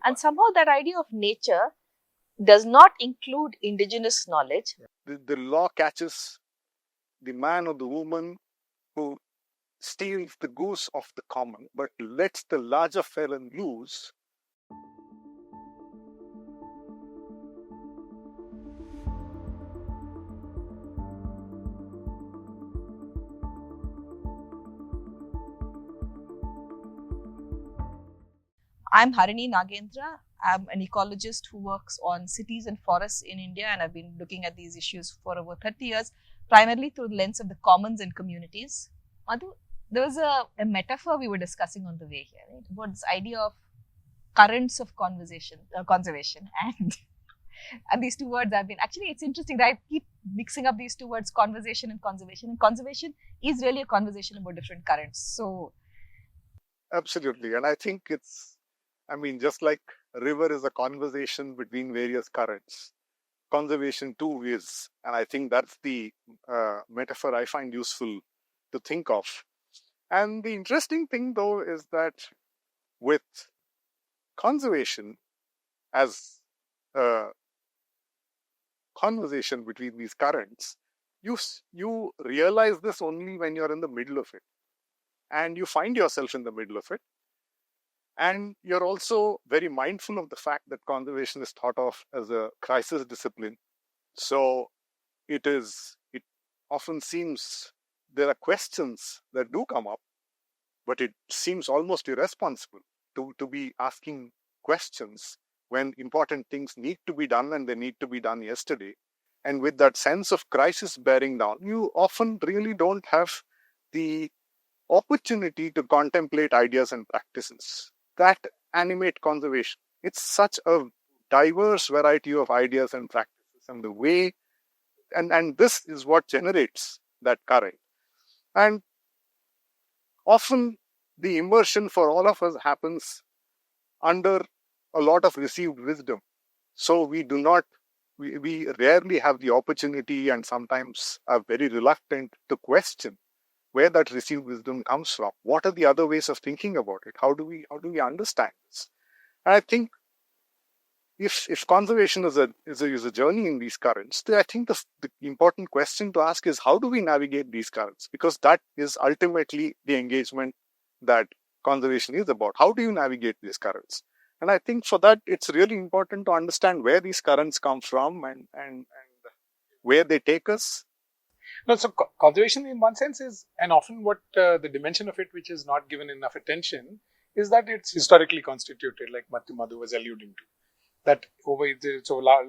And somehow that idea of nature does not include indigenous knowledge. The law catches the man or the woman who steals the goose of the common, but lets the larger felon loose. I'm Harininagendra. I'm an ecologist who works on cities and forests in India, and I've been looking at these issues for over 30 years, primarily through the lens of the commons and communities. Madhu, there was a metaphor we were discussing on the way here, right? About this idea of currents of conversation, conservation, and these two words have been, actually it's interesting that I keep mixing up these two words, conversation and conservation. And conservation is really a conversation about different currents. So, absolutely. And I think just like a river is a conversation between various currents, conservation too is. And I think that's the metaphor I find useful to think of. And the interesting thing, though, is that with conservation as a conversation between these currents, you realize this only when you're in the middle of it. And you find yourself in the middle of it. And you're also very mindful of the fact that conservation is thought of as a crisis discipline. So it often seems there are questions that do come up, but it seems almost irresponsible to be asking questions when important things need to be done and they need to be done yesterday. And with that sense of crisis bearing down, you often really don't have the opportunity to contemplate ideas and practices that animate conservation. It's such a diverse variety of ideas and practices, and the way, and this is what generates that current. And often the immersion for all of us happens under a lot of received wisdom. So we rarely have the opportunity, and sometimes are very reluctant to question where that received wisdom comes from. What are the other ways of thinking about it? How do we understand this? And I think if conservation is a journey in these currents, then I think the important question to ask is, how do we navigate these currents? Because that is ultimately the engagement that conservation is about. How do you navigate these currents? And I think for that, it's really important to understand where these currents come from and where they take us. No, so conservation in one sense is, and often what the dimension of it which is not given enough attention is that it's historically constituted, like Madhu was alluding to. That over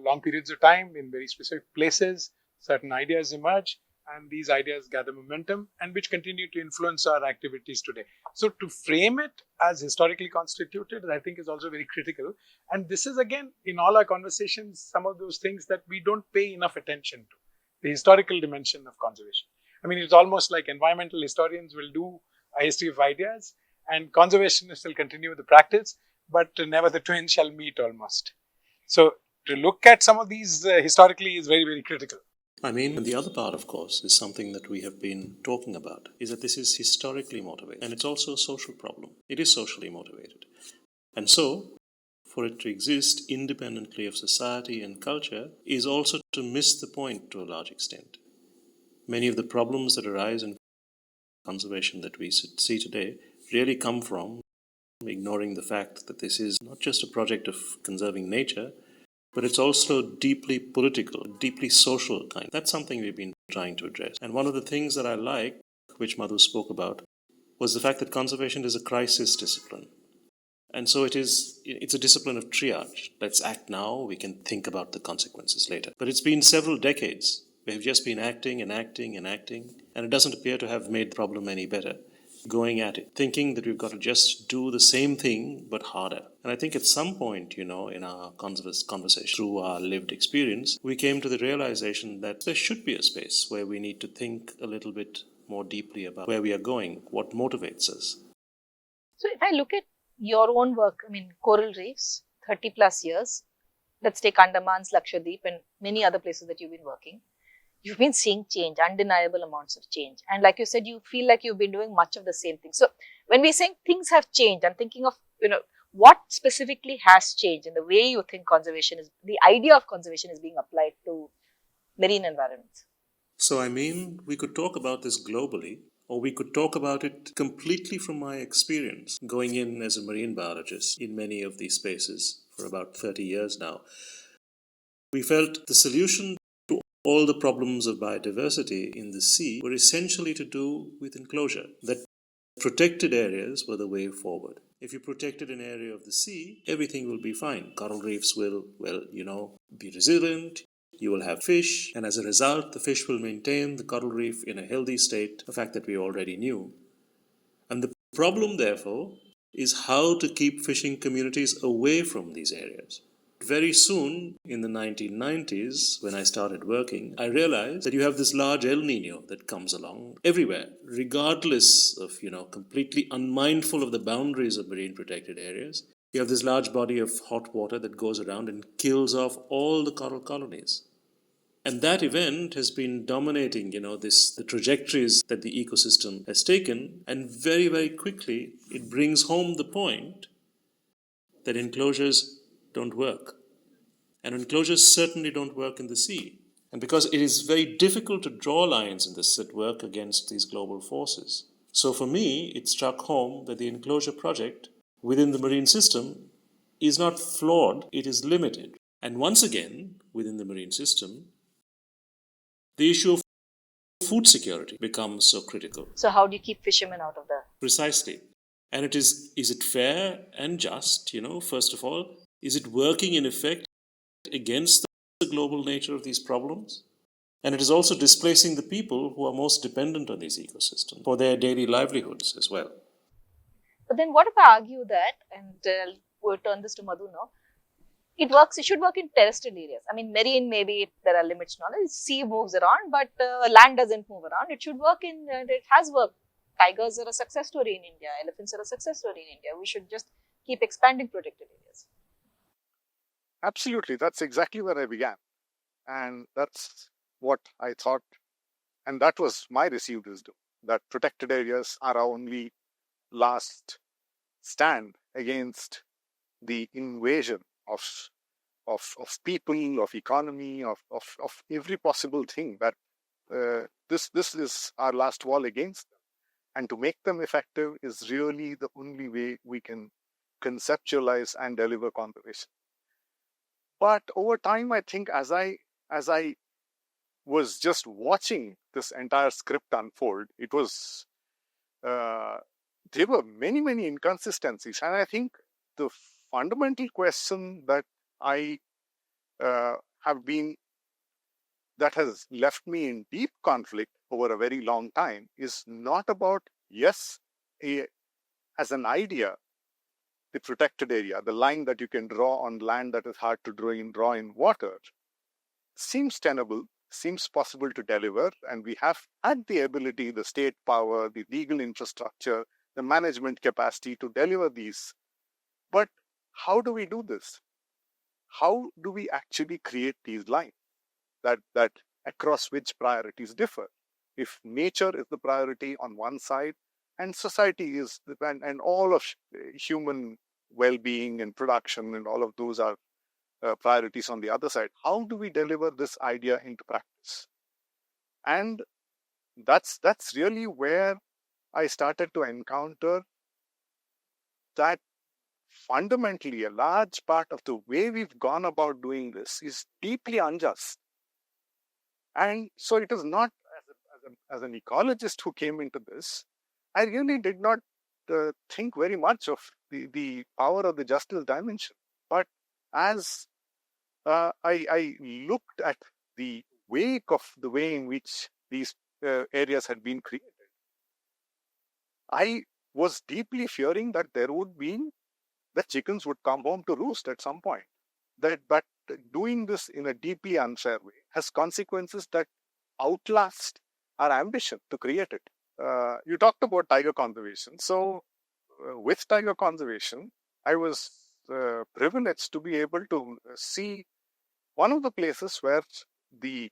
long periods of time in very specific places, certain ideas emerge and these ideas gather momentum and which continue to influence our activities today. So to frame it as historically constituted, I think is also very critical. And this is again, in all our conversations, some of those things that we don't pay enough attention to. The historical dimension of conservation. I mean, it's almost like environmental historians will do a history of ideas and conservationists will continue the practice, but never the twain shall meet almost. So to look at some of these historically is very, very critical. I mean, the other part, of course, is something that we have been talking about, is that this is historically motivated. And it's also a social problem. It is socially motivated. And so, for it to exist independently of society and culture is also to miss the point to a large extent. Many of the problems that arise in conservation that we see today really come from ignoring the fact that this is not just a project of conserving nature, but it's also deeply political, deeply social kind. That's something we've been trying to address. And one of the things that I like, which Madhu spoke about, was the fact that conservation is a crisis discipline. And so it's a discipline of triage. Let's act now, we can think about the consequences later. But it's been several decades. We've just been acting and acting and acting, and it doesn't appear to have made the problem any better. Going at it, thinking that we've got to just do the same thing, but harder. And I think at some point, in our conversation, through our lived experience, we came to the realization that there should be a space where we need to think a little bit more deeply about where we are going, what motivates us. So if I look at your own work, coral reefs, 30 plus years, let's take Andamans, Lakshadweep and many other places that you've been working. You've been seeing change, undeniable amounts of change. And like you said, you feel like you've been doing much of the same thing. So when we're saying things have changed, I'm thinking of, what specifically has changed in the way you think the idea of conservation is being applied to marine environments? So, I mean, we could talk about this globally, or we could talk about it completely from my experience going in as a marine biologist in many of these spaces for about 30 years now. We felt the solution to all the problems of biodiversity in the sea were essentially to do with enclosure, that protected areas were the way forward. If you protected an area of the sea, everything will be fine. Coral reefs will, be resilient. You will have fish, and as a result, the fish will maintain the coral reef in a healthy state, a fact that we already knew. And the problem, therefore, is how to keep fishing communities away from these areas. Very soon, in the 1990s, when I started working, I realized that you have this large El Nino that comes along everywhere, regardless of, completely unmindful of the boundaries of marine protected areas. You have this large body of hot water that goes around and kills off all the coral colonies. And that event has been dominating, the trajectories that the ecosystem has taken. And very, very quickly, it brings home the point that enclosures don't work. And enclosures certainly don't work in the sea. And because it is very difficult to draw lines in this that work against these global forces. So for me, it struck home that the enclosure project within the marine system is not flawed, it is limited. And once again, within the marine system, the issue of food security becomes so critical. So how do you keep fishermen out of that? Precisely. And is it fair and just, first of all? Is it working in effect against the global nature of these problems? And it is also displacing the people who are most dependent on these ecosystems for their daily livelihoods as well. But then what if I argue that, and we'll turn this to Madhu now, it should work in terrestrial areas. I mean, marine, maybe there are limits now. The sea moves around, but land doesn't move around. It should work it has worked. Tigers are a success story in India. Elephants are a success story in India. We should just keep expanding protected areas. Absolutely. That's exactly where I began. And that's what I thought. And that was my received wisdom, that protected areas are our only last stand against the invasion of people, of economy, of every possible thing, that this is our last wall against them. And to make them effective is really the only way we can conceptualize and deliver conservation. But over time, I think as I was just watching this entire script unfold, it was there were many inconsistencies, and I think the fundamental question that I that has left me in deep conflict over a very long time is not about, yes, as an idea, the protected area, the line that you can draw on land that is hard to draw in water, seems tenable, seems possible to deliver, and we have had the ability, the state power, the legal infrastructure, the management capacity to deliver these. But how do we do this? How do we actually create these lines that across which priorities differ? If nature is the priority on one side and society is and all of human well-being and production and all of those are priorities on the other side, how do we deliver this idea into practice? And that's really where I started to encounter that fundamentally a large part of the way we've gone about doing this is deeply unjust. And so it is not as an ecologist who came into this, I really did not think very much of the power of the justice dimension. But as I looked at the wake of the way in which these areas had been created, I was deeply fearing that the chickens would come home to roost at some point. But doing this in a deeply unfair way has consequences that outlast our ambition to create it. You talked about tiger conservation. So with tiger conservation, I was privileged to be able to see one of the places where the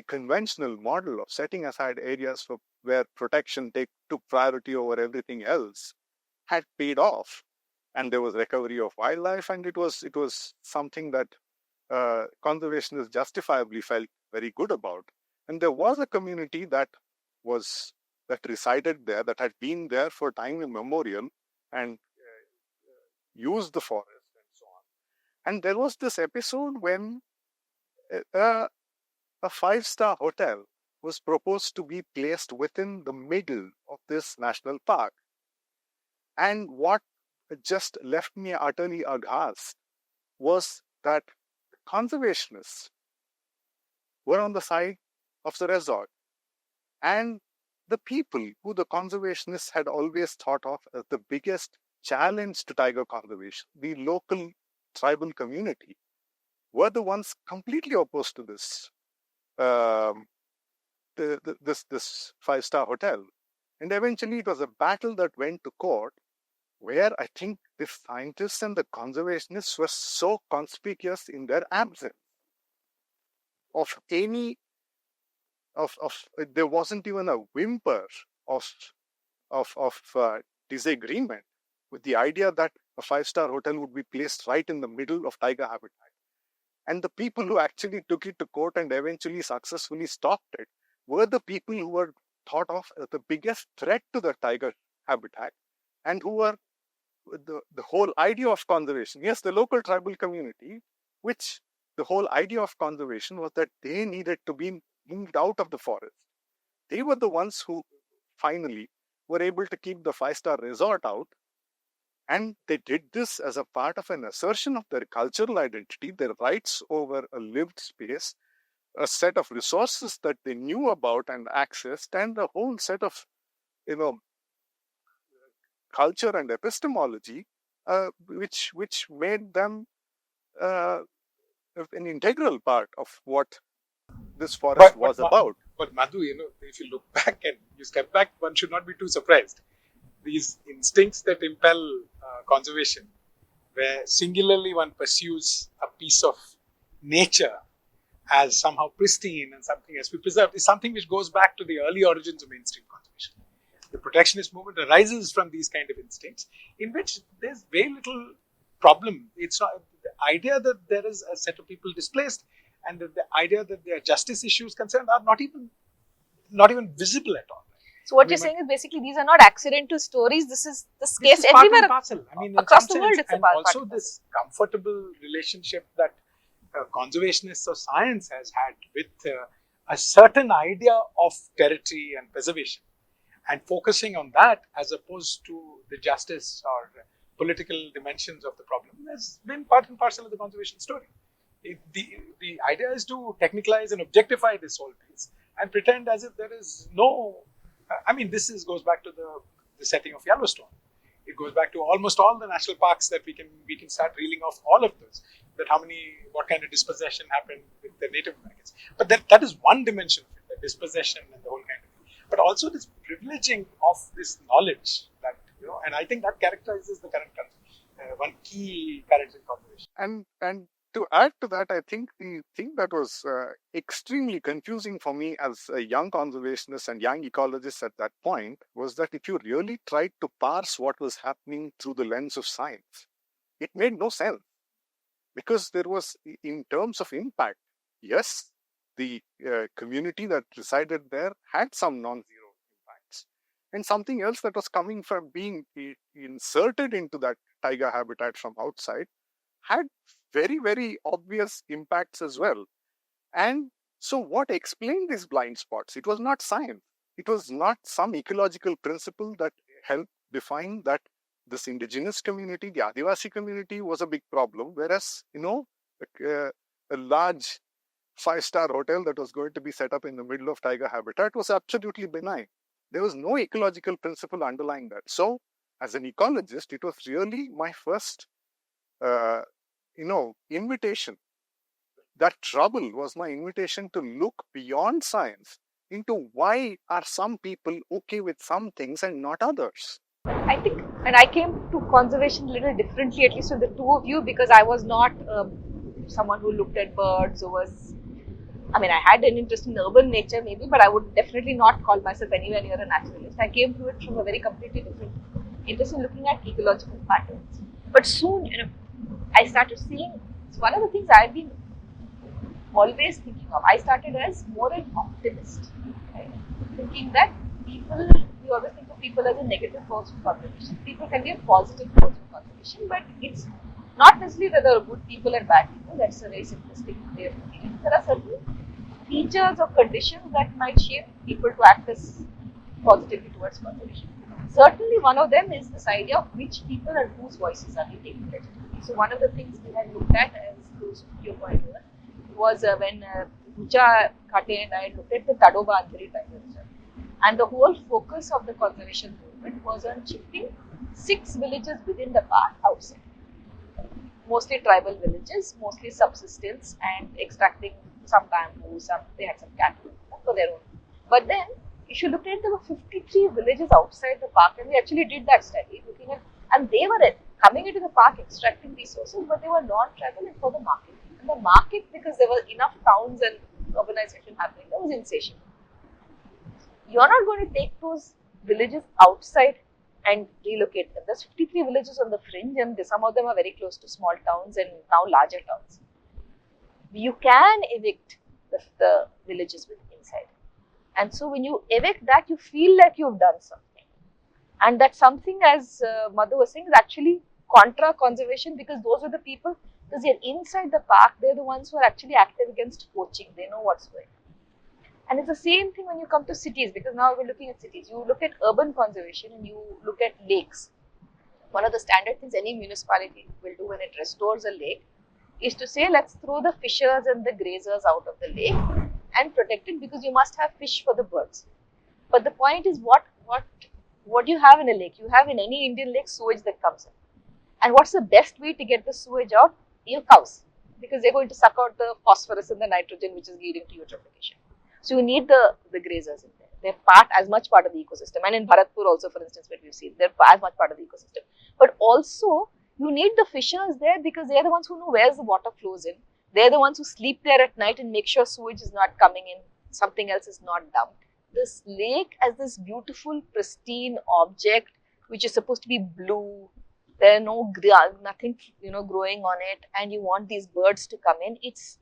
conventional model of setting aside areas where protection took priority over everything else had paid off. and there was recovery of wildlife, and it was something that conservationists justifiably felt very good about. And there was a community that resided there, that had been there for time immemorial, and used the forest and so on. And there was this episode when a 5-star hotel was proposed to be placed within the middle of this national park. And what just left me utterly aghast was that conservationists were on the side of the resort, and the people who the conservationists had always thought of as the biggest challenge to tiger conservation, the local tribal community, were the ones completely opposed to this this 5-star hotel. And eventually it was a battle that went to court, where I think the scientists and the conservationists were so conspicuous in their absence of any there wasn't even a whimper of disagreement with the idea that a 5-star hotel would be placed right in the middle of tiger habitat. And the people who actually took it to court and eventually successfully stopped it were the people who were thought of as the biggest threat to the tiger habitat, and who were the whole idea of conservation. Yes, the local tribal community, which the whole idea of conservation was that they needed to be moved out of the forest. They were the ones who finally were able to keep the 5-star resort out. And they did this as a part of an assertion of their cultural identity, their rights over a lived space, a set of resources that they knew about and accessed, and a whole set of, culture and epistemology, which made them an integral part of what this forest was about. But Madhu, if you look back and you step back, one should not be too surprised. These instincts that impel conservation, where singularly one pursues a piece of nature as somehow pristine and something as to be preserved, is something which goes back to the early origins of mainstream conservation. The protectionist movement arises from these kind of instincts, in which there's very little problem. It's not the idea that there is a set of people displaced, and that the idea that there are justice issues concerned are not even visible at all. So what you're saying is basically these are not accidental stories. This is case everywhere. Across the world, it's a part. Also, this comfortable relationship that conservationists of science has had with a certain idea of territory and preservation, and focusing on that as opposed to the justice or political dimensions of the problem, has been part and parcel of the conservation story. The idea is to technicalize and objectify this whole piece and pretend as if there is no. This goes back to the setting of Yellowstone. It goes back to almost all the national parks that we can start reeling off all of those. That what kind of dispossession happened with the Native Americans. But that is one dimension of it, the dispossession and the whole kind of thing. But also this privileging of this knowledge that, and I think that characterizes the current one key current in conservation. And to add to that, I think the thing that was extremely confusing for me as a young conservationist and young ecologist at that point was that if you really tried to parse what was happening through the lens of science, it made no sense. Because there was, in terms of impact, yes, the community that resided there had some non-zero impacts. And something else that was coming from being inserted into that tiger habitat from outside had very, very obvious impacts as well. And so what explained these blind spots? It was not science. It was not some ecological principle that helped define that this indigenous community, the Adivasi community, was a big problem. Whereas, a large 5-star hotel that was going to be set up in the middle of tiger habitat was absolutely benign. There was no ecological principle underlying that. So, as an ecologist, it was really my first invitation. That trouble was my invitation to look beyond science into why are some people okay with some things and not others. I think, and I came to conservation a little differently, at least with the two of you, because I was not someone who looked at birds or I had an interest in urban nature maybe, but I would definitely not call myself anywhere near a naturalist. I came to it from a very completely different interest in looking at ecological patterns. But soon, I started seeing, it's one of the things I've been always thinking of. I started as more an optimist, right? Thinking that people, we always think of people as a negative force for conservation. People can be a positive force for conservation, but it's not necessarily that there are good people and bad people. That's a very simplistic way of looking at it. There are certain features or conditions that might shape people to act as positively towards conservation. Certainly, one of them is this idea of which people and whose voices are we taking legitimately. So, one of the things we had looked at, as close to your point here, was when Rucha Khate and I looked at the Tadoba Andheri Tiger Reserve. And the whole focus of the conservation movement was on shifting 6 villages within the park outside. Mostly tribal villages, mostly subsistence and extracting some bamboo, they had some cattle for their own. But then, if you look at it, there were 53 villages outside the park, and we actually did that study, looking at, and they were coming into the park extracting resources, but they were non-tribal and for the market. And the market, because there were enough towns and urbanization happening, that was insatiable. You're not going to take those villages outside and relocate them. There's 53 villages on the fringe, and some of them are very close to small towns and now larger towns. You can evict the villages inside. And so when you evict that, you feel like you've done something. And that something, as Madhu was saying, is actually contra conservation, because those are the people, because they're inside the park, they're the ones who are actually active against poaching. They know what's going on. And it's the same thing when you come to cities, because now we're looking at cities. You look at urban conservation and you look at lakes. One of the standard things any municipality will do when it restores a lake is to say, let's throw the fishers and the grazers out of the lake and protect it, because you must have fish for the birds. But the point is, what do you have in a lake? You have in any Indian lake sewage that comes in. And what's the best way to get the sewage out? Your cows, because they're going to suck out the phosphorus and the nitrogen, which is leading to eutrophication. So you need the grazers in there. They're as much part of the ecosystem. And in Bharatpur also, for instance, where we've seen, they're as much part of the ecosystem. But also, you need the fishers there, because they're the ones who know where the water flows in. They're the ones who sleep there at night and make sure sewage is not coming in, something else is not dumped. This lake as this beautiful, pristine object, which is supposed to be blue, there are nothing growing on it, and you want these birds to come in. It's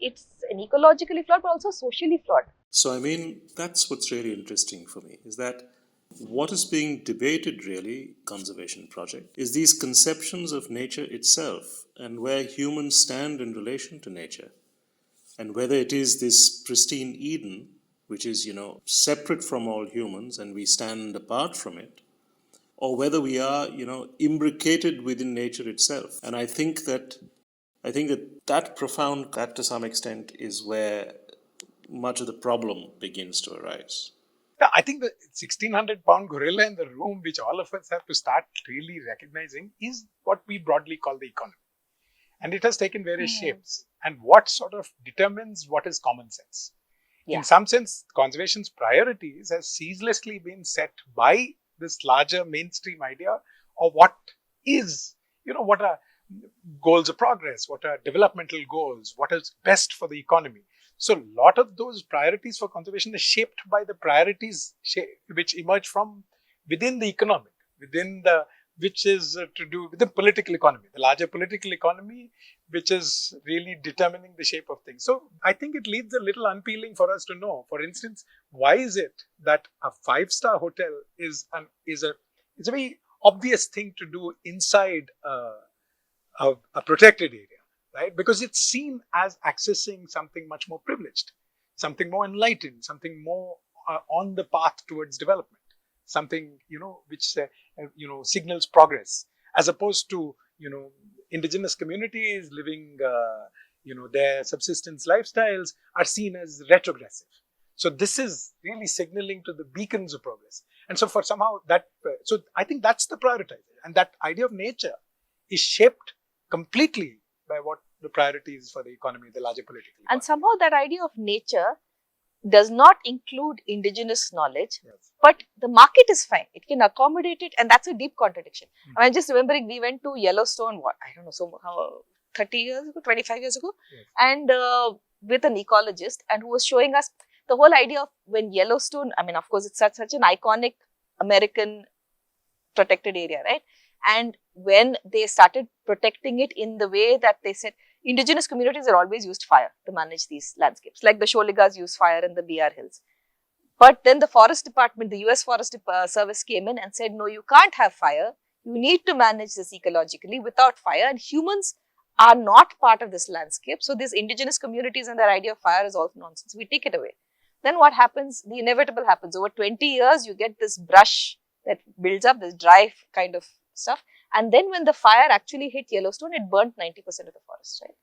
an ecologically flawed, but also socially flawed. So, I mean, that's what's really interesting for me, is that what is being debated really, conservation project, is these conceptions of nature itself and where humans stand in relation to nature. And whether it is this pristine Eden, which is, separate from all humans and we stand apart from it, or whether we are, imbricated within nature itself. And I think that profound, that to some extent is where much of the problem begins to arise. Yeah, I think the 1,600-pound gorilla in the room, which all of us have to start really recognizing, is what we broadly call the economy. And it has taken various shapes. And what sort of determines what is common sense? Yeah. In some sense, conservation's priorities has ceaselessly been set by this larger mainstream idea of what is, what are goals of progress, what are developmental goals, what is best for the economy. So a lot of those priorities for conservation are shaped by the priorities which emerge from within the economic, which is to do with the political economy, the larger political economy, which is really determining the shape of things. So I think it leaves a little unpeeling for us to know. For instance, why is it that a 5-star hotel is a very obvious thing to do inside a protected area? Right? Because it's seen as accessing something much more privileged, something more enlightened, something more on the path towards development, something, which, signals progress, as opposed to, indigenous communities living, their subsistence lifestyles are seen as retrogressive. So this is really signaling to the beacons of progress. And so so I think that's the prioritizer. And that idea of nature is shaped completely by what the priorities for the economy, the larger political economy. And somehow that idea of nature does not include indigenous knowledge, yes. But the market is fine. It can accommodate it, and that's a deep contradiction. Mm-hmm. I'm just remembering we went to Yellowstone, 30 years ago, 25 years ago, yes. And with an ecologist, and who was showing us the whole idea of when Yellowstone, of course, it's such an iconic American protected area, right? And when they started protecting it in the way that they said, indigenous communities are always used fire to manage these landscapes, like the Sholigas use fire in the BR Hills. But then the Forest Department, the US Forest Service came in and said, no, you can't have fire. You need to manage this ecologically without fire. And humans are not part of this landscape. So these indigenous communities and their idea of fire is all nonsense. We take it away. Then what happens? The inevitable happens. Over 20 years, you get this brush that builds up, this dry kind of stuff. And then when the fire actually hit Yellowstone, it burnt 90% of the forest, right?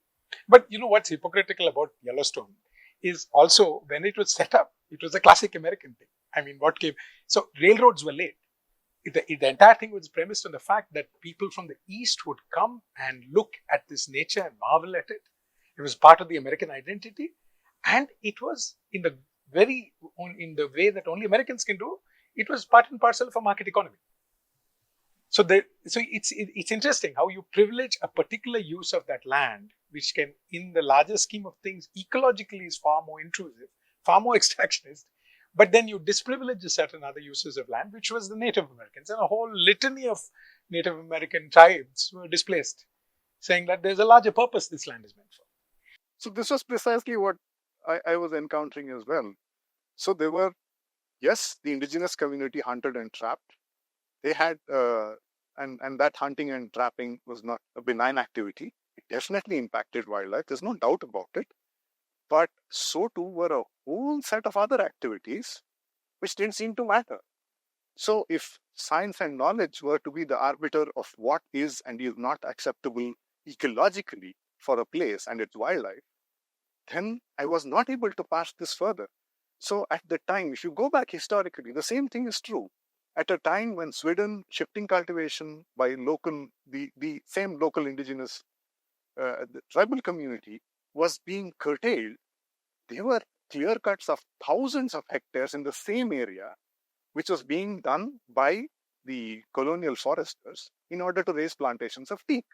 But you know what's hypocritical about Yellowstone is also when it was set up, it was a classic American thing. I mean, what came? So railroads were late. The entire thing was premised on the fact that people from the East would come and look at this nature and marvel at it. It was part of the American identity, and it was in the way that only Americans can do. It was part and parcel of a market economy. So it's interesting how you privilege a particular use of that land, which can, in the larger scheme of things, ecologically is far more intrusive, far more extractionist. But then you disprivilege certain other uses of land, which was the Native Americans, and a whole litany of Native American tribes were displaced, saying that there's a larger purpose this land is meant for. So this was precisely what I was encountering as well. So there were, yes, the indigenous community hunted and trapped. They had, and that hunting and trapping was not a benign activity. It definitely impacted wildlife. There's no doubt about it. But so too were a whole set of other activities which didn't seem to matter. So if science and knowledge were to be the arbiter of what is and is not acceptable ecologically for a place and its wildlife, then I was not able to pass this further. So at the time, if you go back historically, the same thing is true. At a time when Sweden shifting cultivation by the same local indigenous the tribal community was being curtailed, there were clear cuts of thousands of hectares in the same area, which was being done by the colonial foresters in order to raise plantations of teak.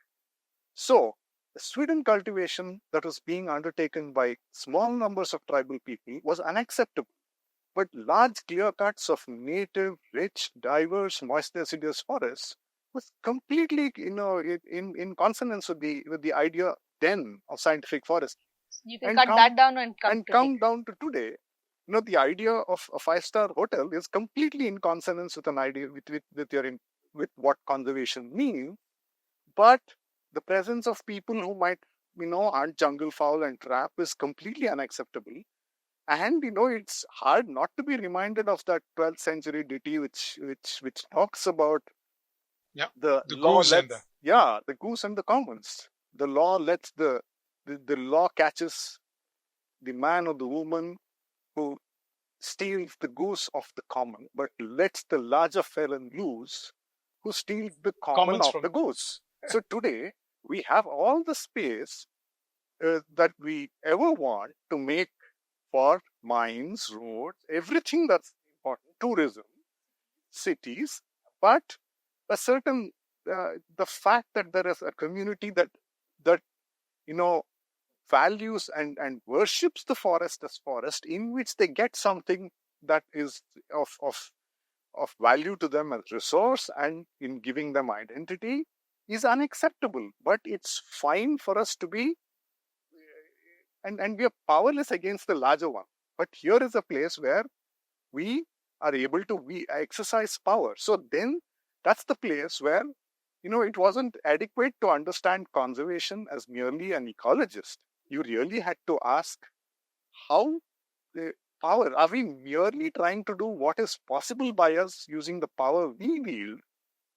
So, the Sweden cultivation that was being undertaken by small numbers of tribal people was unacceptable. But large clear cuts of native, rich, diverse, moist deciduous forests was completely, in consonance with the idea then of scientific forestry. You can cut that down and come down to today. The idea of a 5-star hotel is completely in consonance with an idea with what conservation means. But the presence of people who might, aren't jungle fowl and trap is completely unacceptable. And it's hard not to be reminded of that 12th century ditty which talks about the law goose and the goose and the commons. The law lets the law catches the man or the woman who steals the goose of the common, but lets the larger felon loose who steals the common of the goose. So today we have all the space that we ever want to make for mines, roads, everything that's important, tourism, cities, but a certain the fact that there is a community that values and worships the forest as forest, in which they get something that is of value to them as resource and in giving them identity, is unacceptable. But it's fine for us to be, and we are powerless against the larger one. But here is a place where we are able to exercise power. So then that's the place where, it wasn't adequate to understand conservation as merely an ecologist. You really had to ask, how the power, are we merely trying to do what is possible by us using the power we wield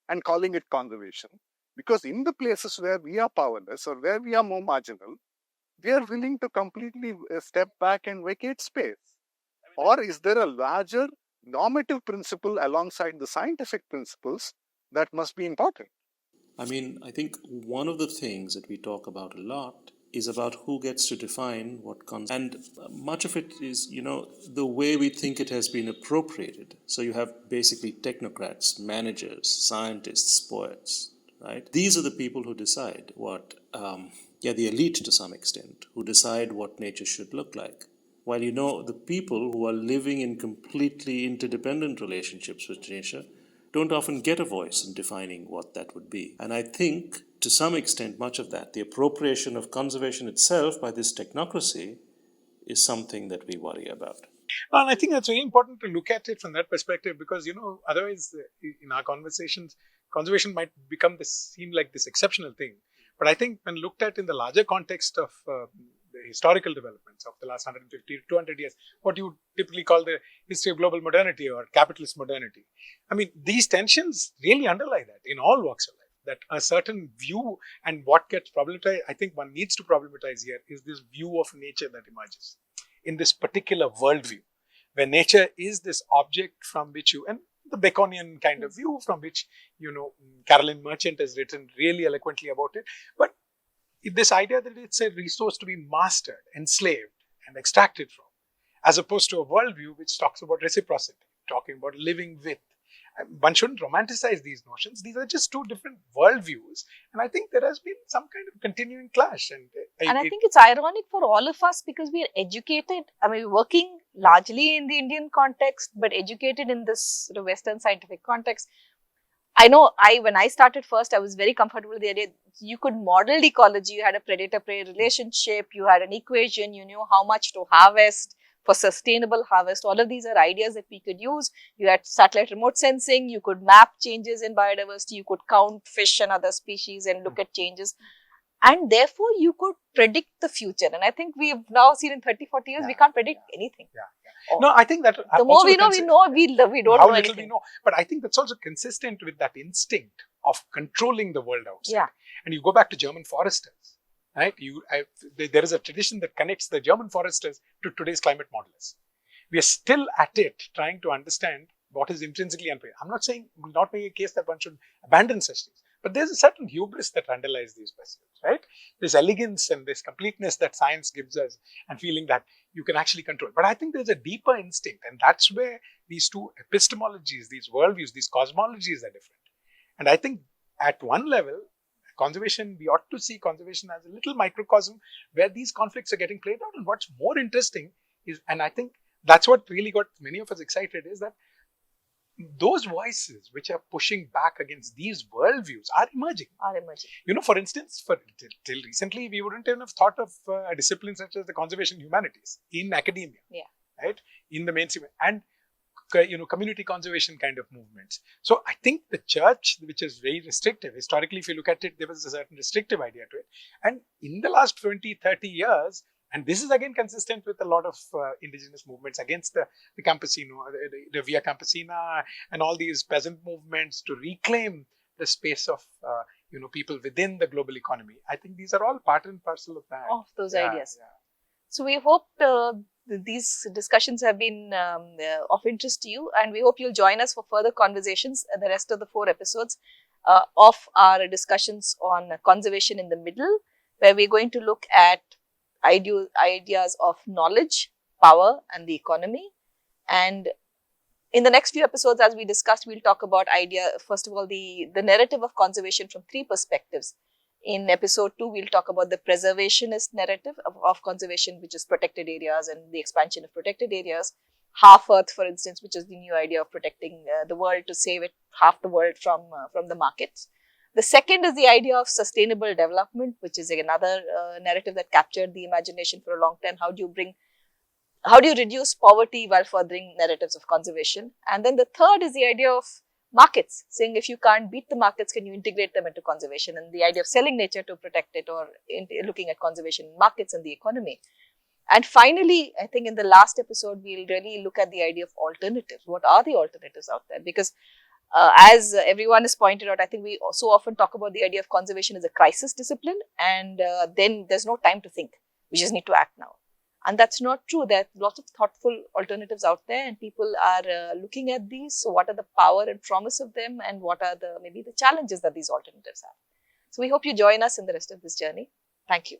and calling it conservation? Because in the places where we are powerless or where we are more marginal, we are willing to completely step back and vacate space. Or is there a larger normative principle alongside the scientific principles that must be important? I mean, I think one of the things that we talk about a lot is about who gets to define what and much of it is, the way we think it has been appropriated. So you have basically technocrats, managers, scientists, poets, right? These are the people who decide what, the elite to some extent, who decide what nature should look like. While the people who are living in completely interdependent relationships with nature don't often get a voice in defining what that would be. And I think, to some extent, much of that, the appropriation of conservation itself by this technocracy, is something that we worry about. And I think that's very important to look at it from that perspective, because, otherwise in our conversations, conservation might seem like this exceptional thing. But I think when looked at in the larger context of the historical developments of the last 150 to 200 years, what you typically call the history of global modernity or capitalist modernity, I mean, these tensions really underlie that in all walks of life. That a certain view, and what gets problematized, I think one needs to problematize here, is this view of nature that emerges in this particular worldview, where nature is this object from which and the Baconian kind of view from which, Carolyn Merchant has written really eloquently about it. But this idea that it's a resource to be mastered, enslaved, and extracted from, as opposed to a worldview which talks about reciprocity, talking about living with. One shouldn't romanticize these notions. These are just two different worldviews. And I think there has been some kind of continuing clash. And I think it's ironic for all of us, because we are educated, working largely in the Indian context, but educated in this sort of Western scientific context. I know when I started first, I was very comfortable with the idea you could model ecology. You had a predator-prey relationship, you had an equation, you knew how much to harvest for sustainable harvest. All of these are ideas that we could use. You had satellite remote sensing, you could map changes in biodiversity, you could count fish and other species and look at changes. And therefore, you could predict the future. And I think we've now seen in 30, 40 years, we can't predict anything. No, I think that the more we know, we don't how know little anything. we know. But I think that's also consistent with that instinct of controlling the world outside. Yeah. And you go back to German foresters, right? There is a tradition that connects the German foresters to today's climate modelers. We are still at it, trying to understand what is intrinsically unfair. I'm not saying, we're not making a case that one should abandon such things. But there's a certain hubris that underlies these pursuits, right? This elegance and this completeness that science gives us, and feeling that you can actually control. But I think there's a deeper instinct, and that's where these two epistemologies, these worldviews, these cosmologies are different. And I think at one level, conservation, we ought to see conservation as a little microcosm where these conflicts are getting played out. And what's more interesting is, and I think that's what really got many of us excited, is that those voices which are pushing back against these worldviews are emerging. For instance, till recently, we wouldn't even have thought of a discipline such as the conservation humanities in academia, right? In the mainstream, and community conservation kind of movements. So I think the church, which is very restrictive, historically, if you look at it, there was a certain restrictive idea to it. And in the last 20, 30 years, and this is again consistent with a lot of indigenous movements against the campesino, the Via Campesina, and all these peasant movements to reclaim the space of people within the global economy. I think these are all part and parcel of that. Of those ideas. Yeah. So we hope these discussions have been of interest to you, and we hope you'll join us for further conversations the rest of the 4 episodes of our discussions on conservation in the middle, where we're going to look at ideas of knowledge, power, and the economy. And in the next few episodes, as we discussed, we'll talk about first of all, the narrative of conservation from 3 perspectives. In episode 2, we'll talk about the preservationist narrative of conservation, which is protected areas and the expansion of protected areas. Half Earth, for instance, which is the new idea of protecting the world to save half the world from the markets. The second is the idea of sustainable development, which is another narrative that captured the imagination for a long time. How do you reduce poverty while furthering narratives of conservation? And then the third is the idea of markets, saying if you can't beat the markets, can you integrate them into conservation? And the idea of selling nature to protect it, or looking at conservation in markets and the economy. And finally, I think in the last episode, we'll really look at the idea of alternatives. What are the alternatives out there? Because as everyone has pointed out, I think we so often talk about the idea of conservation as a crisis discipline, and then there's no time to think. We just need to act now. And that's not true. There are lots of thoughtful alternatives out there, and people are looking at these. So what are the power and promise of them, and what are maybe the challenges that these alternatives have? So we hope you join us in the rest of this journey. Thank you.